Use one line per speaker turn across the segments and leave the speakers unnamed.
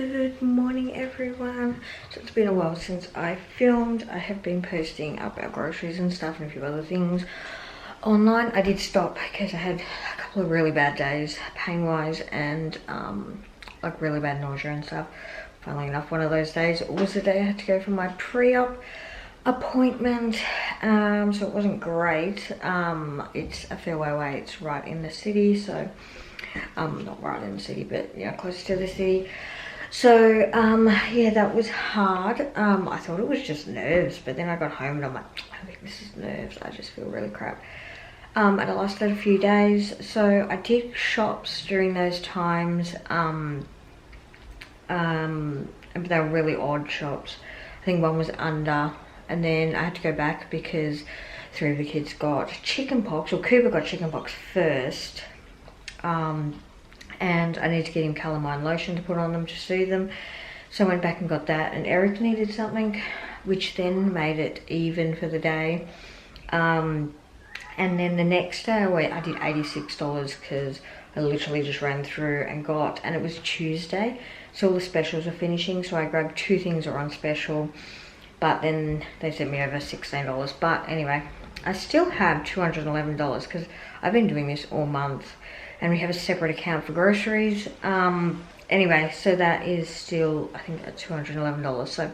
Good morning everyone. So it's been a while since I filmed. I have been posting up our groceries and stuff and a few other things online. I did stop because I had a couple of really bad days pain wise and like really bad nausea and stuff. Funnily enough, one of those days was the day I had to go for my pre-op appointment, so it wasn't great. It's a fair way away. It's right in the city, so not right in the city, but yeah, close to the city. So yeah, that was hard. I thought it was just nerves, but then I got home and I'm like, I think this is nerves. I just feel really crap. And it lasted a few days. So I did shops during those times. And they were really odd shops. I think one was under, and then I had to go back because 3 of the kids got chicken pox, or Cooper got chicken pox first. And I need to get him calamine lotion to put on them to soothe them. So I went back and got that, and Eric needed something, which then made it even for the day. And then the next day I did $86 because I literally just ran through and got, and it was Tuesday, so all the specials are finishing, so I grabbed 2 things that were on special, but then they sent me over $16. But anyway, I still have $211 because I've been doing this all month. And we have a separate account for groceries. Anyway, so that is still, I think, at $211. So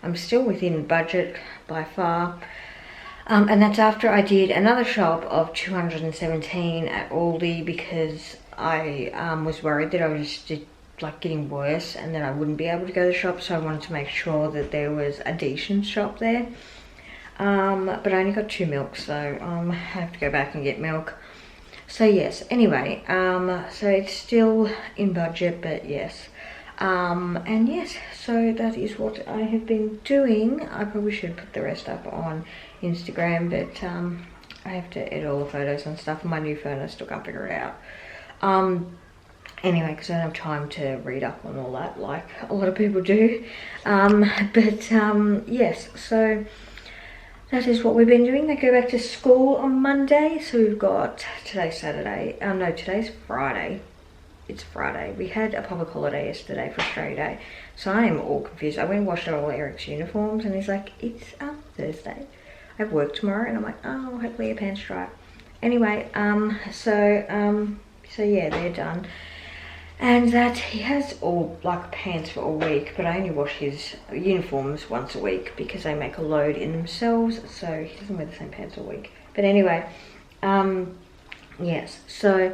I'm still within budget by far. And that's after I did another shop of $217 at Aldi because I was worried that I was just like getting worse and that I wouldn't be able to go to the shop. So I wanted to make sure that there was a decent shop there. But I only got 2 milks, so I have to go back and get milk. So yes, anyway, so it's still in budget, but yes. And yes, so that is what I have been doing. I probably should put the rest up on Instagram, but I have to edit all the photos and stuff. My new phone, I still can't figure it out. Anyway, because I don't have time to read up on all that like a lot of people do. Yes, so that is what we've been doing. They go back to school on Monday. So we've got, today's Saturday. No, today's Friday. It's Friday. We had a public holiday yesterday for Australia Day. So I am all confused. I went and washed all Eric's uniforms and he's like, it's Thursday. I have work tomorrow. And I'm like, oh, hopefully your pants dry. Anyway, so yeah, they're done. And that he has all like pants for all week, but I only wash his uniforms once a week because they make a load in themselves, so he doesn't wear the same pants all week. But anyway, yes, so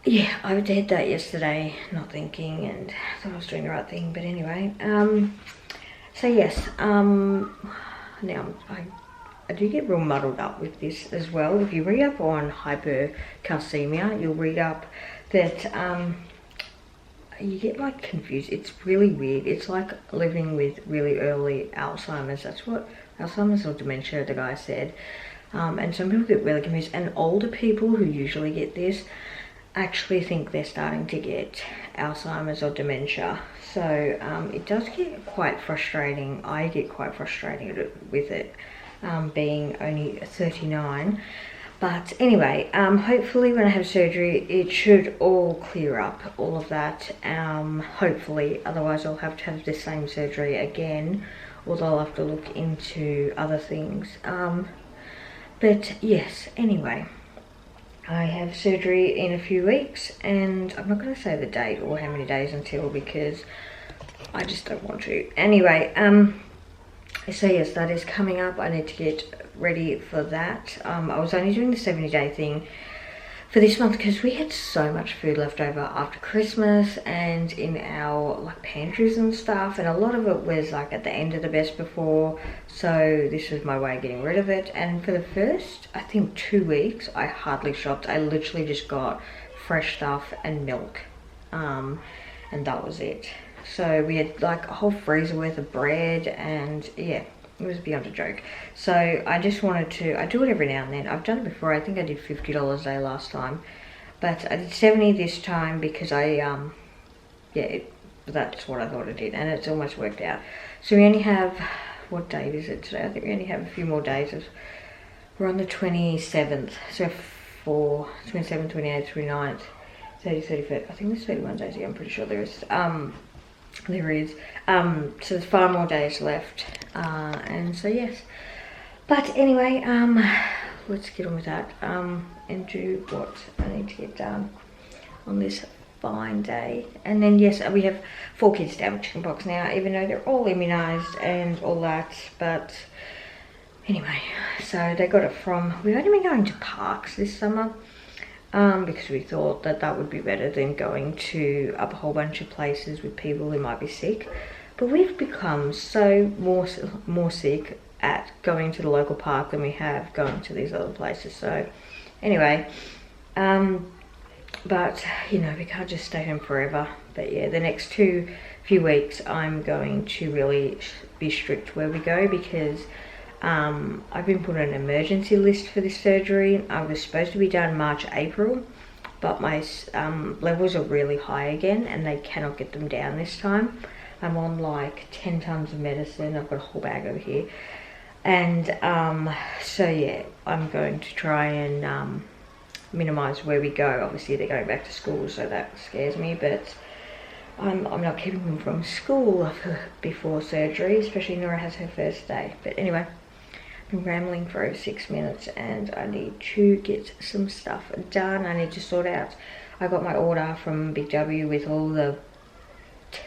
yeah, I did that yesterday, not thinking, and thought I was doing the right thing, but anyway, so yes, now I do get real muddled up with this as well. If you read up on hypercalcemia, you'll read up that you get like confused. It's really weird. It's like living with really early Alzheimer's. That's what Alzheimer's or dementia, the guy said. And some people get really confused, and older people who usually get this actually think they're starting to get Alzheimer's or dementia. So it does get quite frustrating. I get quite frustrated with it, being only 39. But anyway, hopefully when I have surgery, it should all clear up, all of that. Hopefully, otherwise I'll have to have the same surgery again, although I'll have to look into other things. But yes, anyway, I have surgery in a few weeks, and I'm not going to say the date or how many days until because I just don't want to. Anyway, so yes, that is coming up. I need to get ready for that. I was only doing the 70-day thing for this month because we had so much food left over after Christmas and in our like pantries and stuff, and a lot of it was like at the end of the best before, so this was my way of getting rid of it. And for the first, I think 2 weeks, I hardly shopped. I literally just got fresh stuff and milk, and that was it. So we had like a whole freezer worth of bread, and yeah, it was beyond a joke. So I just wanted to, I do it every now and then. I've done it before. I think I did $50 a day last time, but I did 70 this time because I yeah, that's what I thought I did, and it's almost worked out. So we only have, what date is it today? I think we only have a few more days. We're on the 27th, so for 27th, 28th, 29th, 30th, 31st. I think there's 31 days here. I'm pretty sure there is. There is. So there's 5 more days left. And so yes. But anyway, let's get on with that. And do what I need to get done on this fine day. And then yes, we have 4 kids down with chickenpox now, even though they're all immunised and all that. But anyway, so they got it from, we've only been going to parks this summer. Because we thought that that would be better than going to a whole bunch of places with people who might be sick. But we've become so more sick at going to the local park than we have going to these other places. So anyway, but you know, we can't just stay home forever. But yeah, the next few weeks I'm going to really be strict where we go, because I've been put on an emergency list for this surgery. I was supposed to be done March, April, but my levels are really high again and they cannot get them down this time. I'm on like 10 tons of medicine. I've got a whole bag over here. And so yeah, I'm going to try and minimize where we go. Obviously they're going back to school, so that scares me, but I'm not keeping them from school before surgery, especially Nora has her first day. But anyway, been rambling for over 6 minutes and I need to get some stuff done. I need to sort out, I got my order from Big W with all the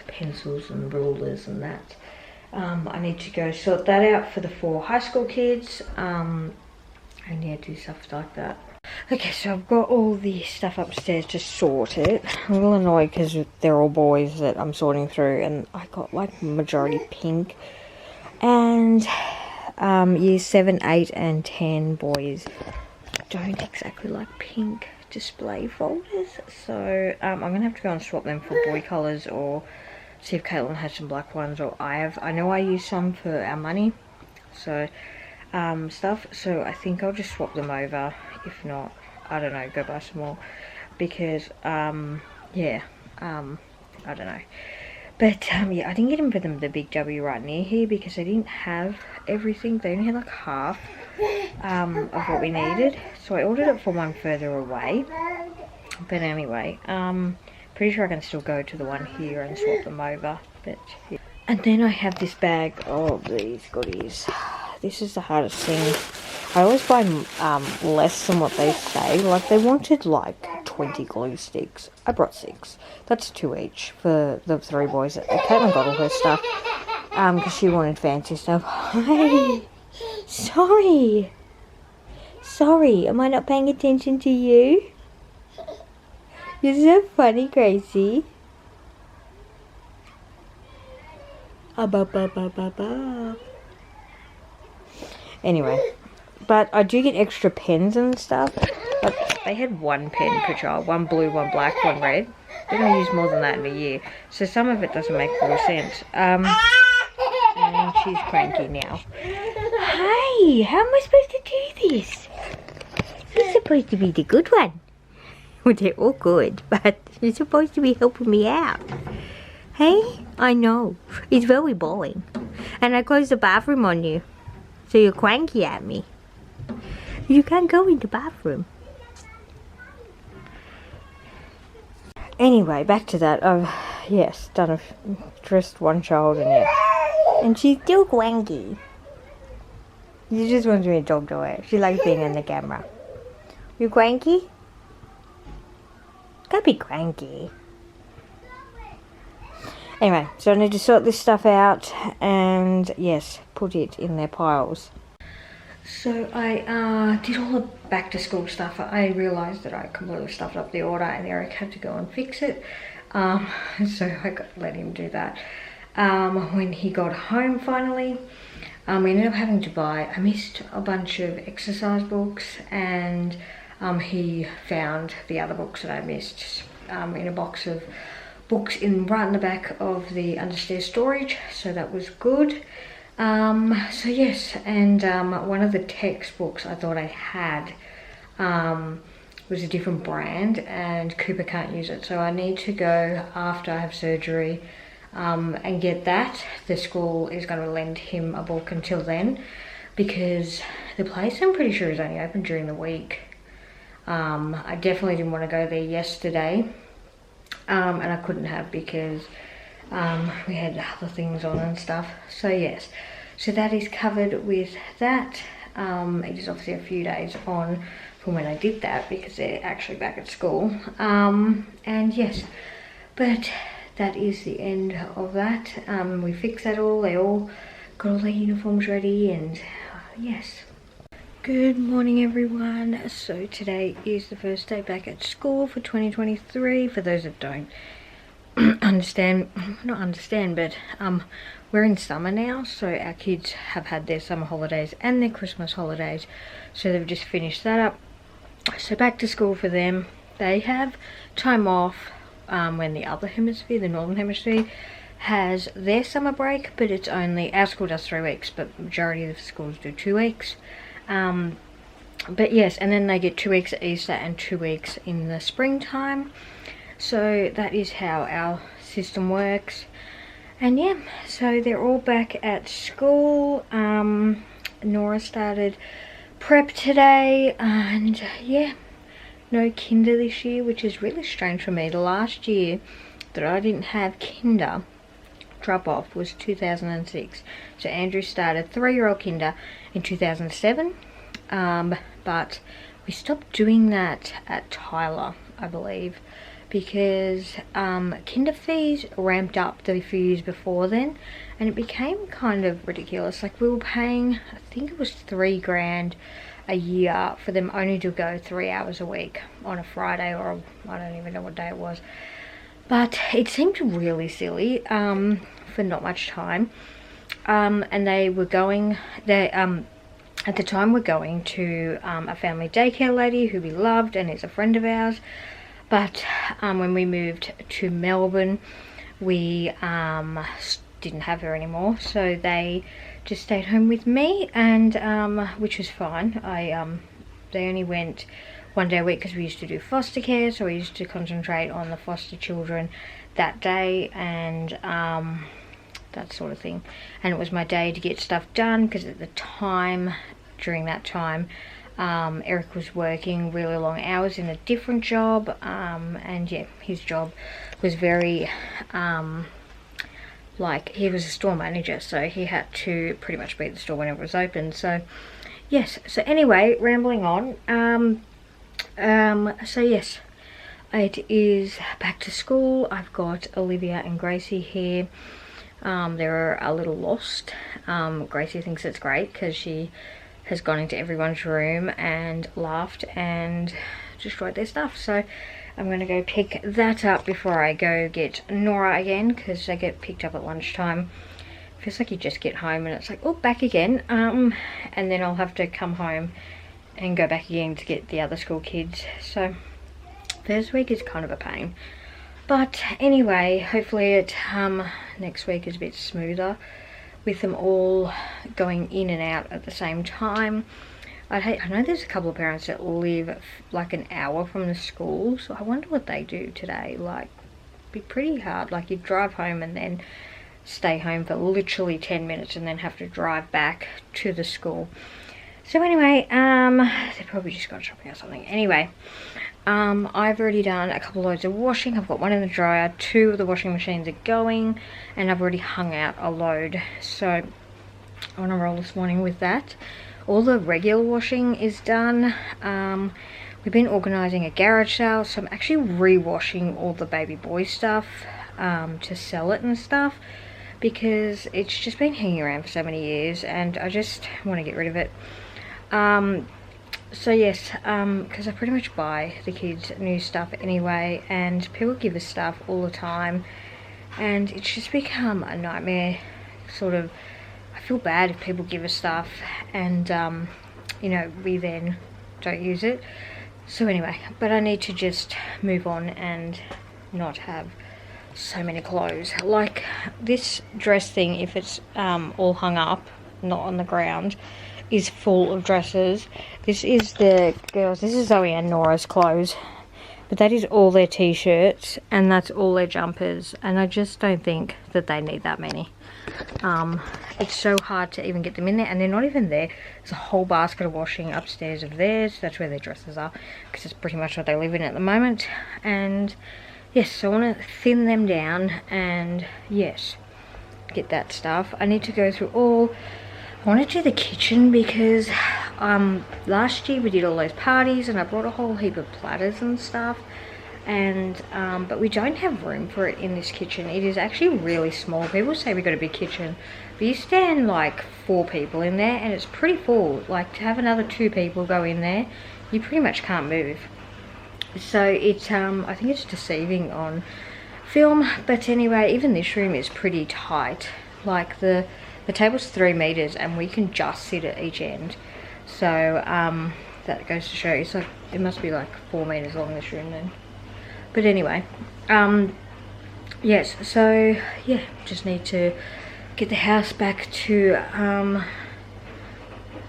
pencils and rulers and that. I need to go sort that out for the 4 high school kids, and yeah, do stuff like that. Okay, so I've got all the stuff upstairs to sort it. I'm a little annoyed because they're all boys that I'm sorting through, and I got like majority pink, and years 7, 8 and 10 boys don't exactly like pink display folders, so I'm gonna have to go and swap them for boy colours, or see if Caitlin has some black ones, or I know I use some for our money, so stuff, so I think I'll just swap them over. If not, I don't know, go buy some more, because yeah, I don't know. But yeah, I didn't get them for the Big W right near here because they didn't have everything. They only had like half of what we needed. So I ordered it for one further away. But anyway, pretty sure I can still go to the one here and swap them over. But yeah. And then I have this bag of these goodies. This is the hardest thing. I always buy less than what they say. Like, they wanted like 20 glue sticks. I brought 6. That's 2 each for the 3 boys. Caitlin got all her stuff because she wanted fancy stuff. Hi. Sorry. Sorry, am I not paying attention to you? You're so funny, Gracie. Anyway, but I do get extra pens and stuff. But they had 1 pen per child, 1 blue, 1 black, 1 red. They don't use more than that in a year, so some of it doesn't make more sense. And she's cranky now. Hey, how am I supposed to do this? You're supposed to be the good one. Well, they're all good, but you're supposed to be helping me out. Hey, I know. It's very boring. And I closed the bathroom on you, so you're cranky at me. You can't go in the bathroom. Anyway, back to that. I've, yes, dressed 1 child, and yeah. And she's still cranky. She just wants me to talk to her. She likes being in the camera. You cranky? Can't be cranky. Anyway, so I need to sort this stuff out and, yes, put it in their piles. So I did all the back to school stuff. I realised that I completely stuffed up the order and Eric had to go and fix it. So I let him do that. When he got home finally, we ended up having to buy, I missed a bunch of exercise books, and he found the other books that I missed in a box of books right in the back of the understairs storage, so that was good. So yes, and one of the textbooks I thought I had was a different brand, and Cooper can't use it, so I need to go after I have surgery and get that. The school is going to lend him a book until then, because the place I'm pretty sure is only open during the week. I definitely didn't want to go there yesterday, and I couldn't have because We had other things on and stuff. So yes, so that is covered with that. It is obviously a few days on from when I did that because they're actually back at school. And yes, but that is the end of that. We fixed that all. They all got all their uniforms ready, and yes. Good morning everyone. So today is the first day back at school for 2023. For those that don't not understand, but we're in summer now, so our kids have had their summer holidays and their Christmas holidays, so they've just finished that up. So back to school for them. They have time off when the other hemisphere, the northern hemisphere, has their summer break, but it's only, our school does 3 weeks, but majority of the schools do 2 weeks. But yes, and then they get 2 weeks at Easter and 2 weeks in the springtime. So that is how our system works. And yeah, so they're all back at school. Nora started prep today, and yeah, no kinder this year, which is really strange for me. The last year that I didn't have kinder drop off was 2006. So Andrew started 3-year-old kinder in 2007, but we stopped doing that at Tyler, I believe, because kinder fees ramped up the few years before then, and it became kind of ridiculous. Like, we were paying, I think it was $3,000 a year for them only to go 3 hours a week on a Friday, or I don't even know what day it was, but it seemed really silly for not much time. And they were going, at the time we're going to a family daycare lady who we loved and is a friend of ours. But when we moved to Melbourne, we didn't have her anymore, so they just stayed home with me, and which was fine. They only went 1 day a week because we used to do foster care, so we used to concentrate on the foster children that day, and that sort of thing. And it was my day to get stuff done, because at the time, during that time, Eric was working really long hours in a different job, and yeah, his job was very like, he was a store manager, so he had to pretty much be at the store whenever it was open. So yes, so anyway, rambling on. So yes, it is back to school. I've got Olivia and Gracie here. They're a little lost. Gracie thinks it's great because she has gone into everyone's room and laughed and destroyed their stuff. So I'm going to go pick that up before I go get Nora again, because they get picked up at lunchtime. Feels like you just get home and it's like, oh, back again. And then I'll have to come home and go back again to get the other school kids. So first week is kind of a pain. But anyway, hopefully it next week is a bit smoother, with them all going in and out at the same time. I know there's a couple of parents that live like an hour from the school, so I wonder what they do today. Like, be pretty hard. Like, you drive home and then stay home for literally 10 minutes and then have to drive back to the school. So anyway, they probably just got shopping or something. Anyway, I've already done a couple loads of washing. I've got one in the dryer, 2 of the washing machines are going, and I've already hung out a load. So I want to roll this morning with that. All the regular washing is done. We've been organising a garage sale, so I'm actually re-washing all the baby boy stuff to sell it and stuff, because it's just been hanging around for so many years and I just want to get rid of it. So yes, because I pretty much buy the kids new stuff anyway, and people give us stuff all the time, and it's just become a nightmare. Sort of, I feel bad if people give us stuff and you know, we then don't use it. So anyway, but I need to just move on and not have so many clothes. Like this dress thing, if it's all hung up, not on the ground, is full of dresses. This is the girls, this is Zoe and Nora's clothes, but that is all their t-shirts and that's all their jumpers, and I just don't think that they need that many. It's so hard to even get them in there, and they're not even there. There's a whole basket of washing upstairs of theirs. That's where their dresses are, because it's pretty much what they live in at the moment. And yes, so I want to thin them down and yes, get that stuff. I need to go through all, I want to do the kitchen because last year we did all those parties and I brought a whole heap of platters and stuff, and but we don't have room for it in this kitchen. It is actually really small. People say we got a big kitchen, but you stand like 4 people in there and it's pretty full. Like to have another 2 people go in there, you pretty much can't move. So it's I think it's deceiving on film, but anyway, even this room is pretty tight. Like the table's 3 meters and we can just sit at each end. So that goes to show you. So it must be like 4 meters long, this room then. But anyway, yes, so yeah, just need to get the house back to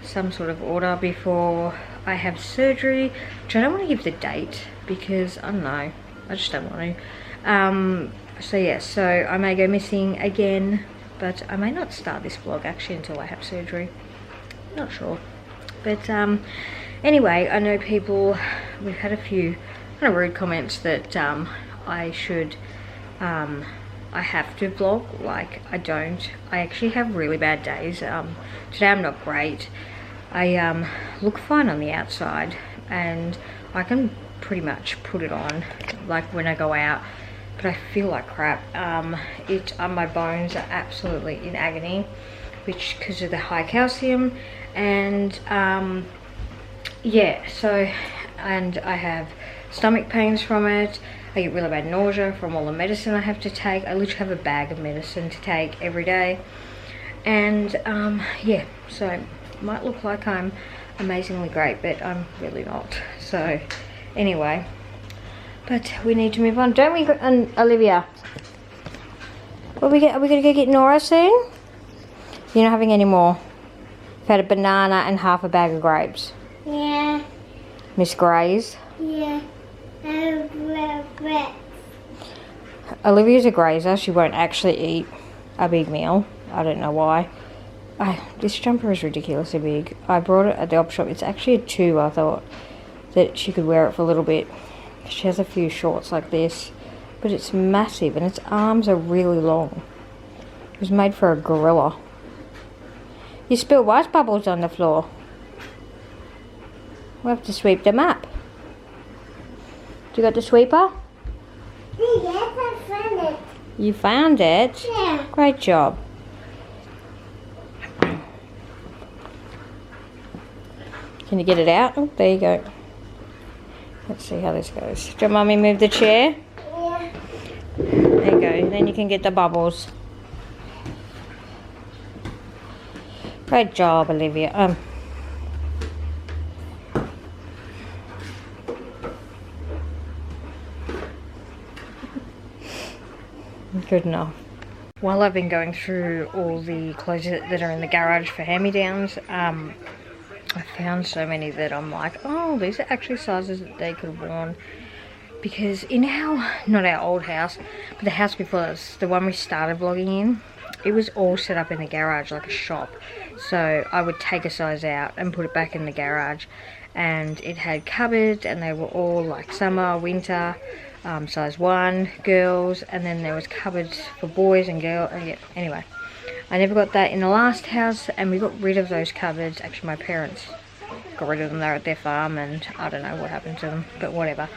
some sort of order before I have surgery, which I don't want to give the date because I don't know, I just don't want to. So yeah, so I may go missing again, but I may not start this vlog actually until I have surgery. Not sure. But anyway, I know people, we've had a few kind of rude comments that I should, I have to vlog. Like I don't. I actually have really bad days. Today I'm not great. I look fine on the outside and I can pretty much put it on like when I go out, but I feel like crap. My bones are absolutely in agony, which because of the high calcium, and yeah, so, and I have stomach pains from it. I get really bad nausea from all the medicine I have to take. I literally have a bag of medicine to take every day, and yeah, so it might look like I'm amazingly great, but I'm really not. So anyway, but we need to move on, don't we, Olivia? Are we gonna go get Nora soon? You're not having any more? You've had a banana and half a bag of grapes.
Yeah.
Miss Gray's.
Yeah.
Olivia's a grazer. She won't actually eat a big meal. I don't know why. This jumper is ridiculously big. I brought it at the op shop. It's actually a 2. I thought that she could wear it for a little bit. She has a few shorts like this, but it's massive and its arms are really long. It was made for a gorilla. You spilled white bubbles on the floor. We'll have to sweep them up. You got the sweeper?
Yes, I found it.
You found it?
Yeah.
Great job. Can you get it out? Oh, there you go. Let's see how this goes. Do you want Mummy move the chair?
Yeah.
There you go. Then you can get the bubbles. Great job, Olivia. Good enough. While I've been going through all the clothes that are in the garage for hand-me-downs, I found so many that I'm like, oh, these are actually sizes that they could have worn. Because in our, not our old house, but the house before us, the one we started vlogging in, it was all set up in the garage like a shop. So I would take a size out and put it back in the garage. And it had cupboards and they were all like summer, winter, size 1 girls, and then there was cupboards for boys and girls. Yeah, anyway, I never got that in the last house, and we got rid of those cupboards. Actually, my parents got rid of them. They were at their farm, and I don't know what happened to them, but whatever.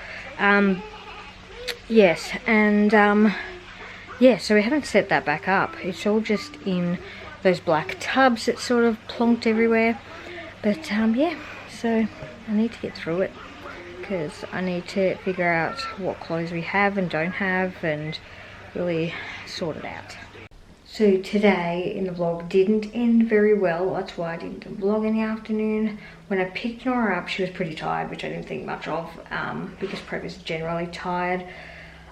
Yes, and yeah, so we haven't set that back up. It's all just in those black tubs that sort of plonked everywhere. But yeah, so I need to get through it, because I need to figure out what clothes we have and don't have and really sort it out. So today in the vlog didn't end very well. That's why I didn't vlog in the afternoon. When I picked Nora up, she was pretty tired, which I didn't think much of, because Prep is generally tired.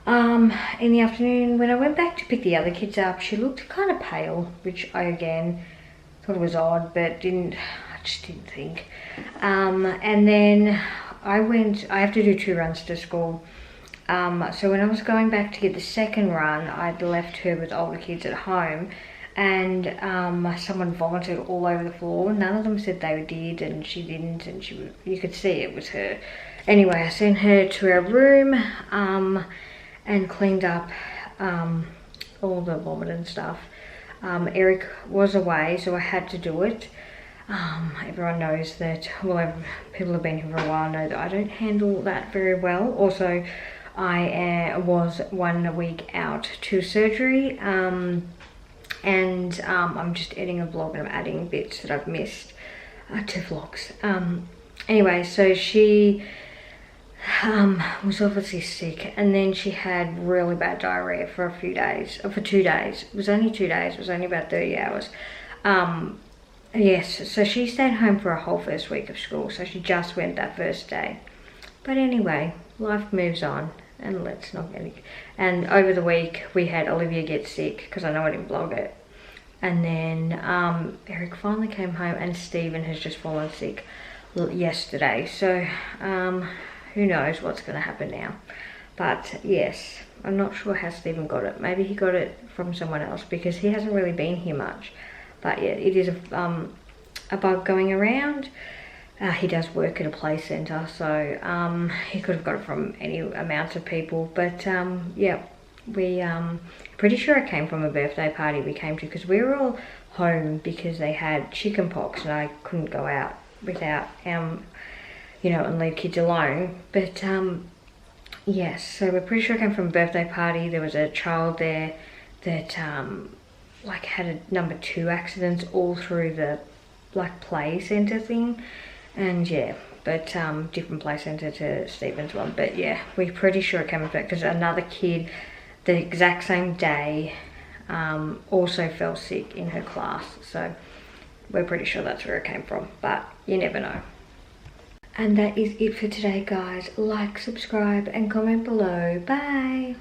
In the afternoon, when I went back to pick the other kids up, she looked kind of pale, which I again thought was odd, but I just didn't think. And then I have to do 2 runs to school. So when I was going back to get the second run, I'd left her with older kids at home, and someone vomited all over the floor. None of them said they did, and she didn't, and you could see it was her. Anyway, I sent her to her room, and cleaned up all the vomit and stuff. Eric was away, so I had to do it. Everyone knows that, well, people have been here for a while know that I don't handle that very well. Also, I was 1 week out to surgery, and I'm just editing a vlog and I'm adding bits that I've missed to vlogs. Anyway, so she was obviously sick, and then she had really bad diarrhea for a few days, or for 2 days. It was only 2 days, it was only about 30 hours. Yes, so she stayed home for a whole first week of school, so she just went that first day. But anyway, life moves on, and let's not get it. And over the week, we had Olivia get sick, because I know I didn't vlog it. And then Eric finally came home, and Stephen has just fallen sick yesterday. So who knows what's going to happen now. But yes, I'm not sure how Stephen got it. Maybe he got it from someone else, because he hasn't really been here much. But yeah, it is a bug going around. He does work at a play centre, so he could have got it from any amount of people. But yeah, we pretty sure it came from a birthday party we came to, because we were all home because they had chicken pox and I couldn't go out without you know, and leave kids alone. But yes, so we're pretty sure it came from a birthday party. There was a child there that like had a number 2 accidents all through the like play centre thing. And yeah, but different play centre to Stephen's one. But yeah, we're pretty sure it came from that, because another kid the exact same day also fell sick in her class. So we're pretty sure that's where it came from, but you never know. And that is it for today, guys. Like, subscribe and comment below. Bye.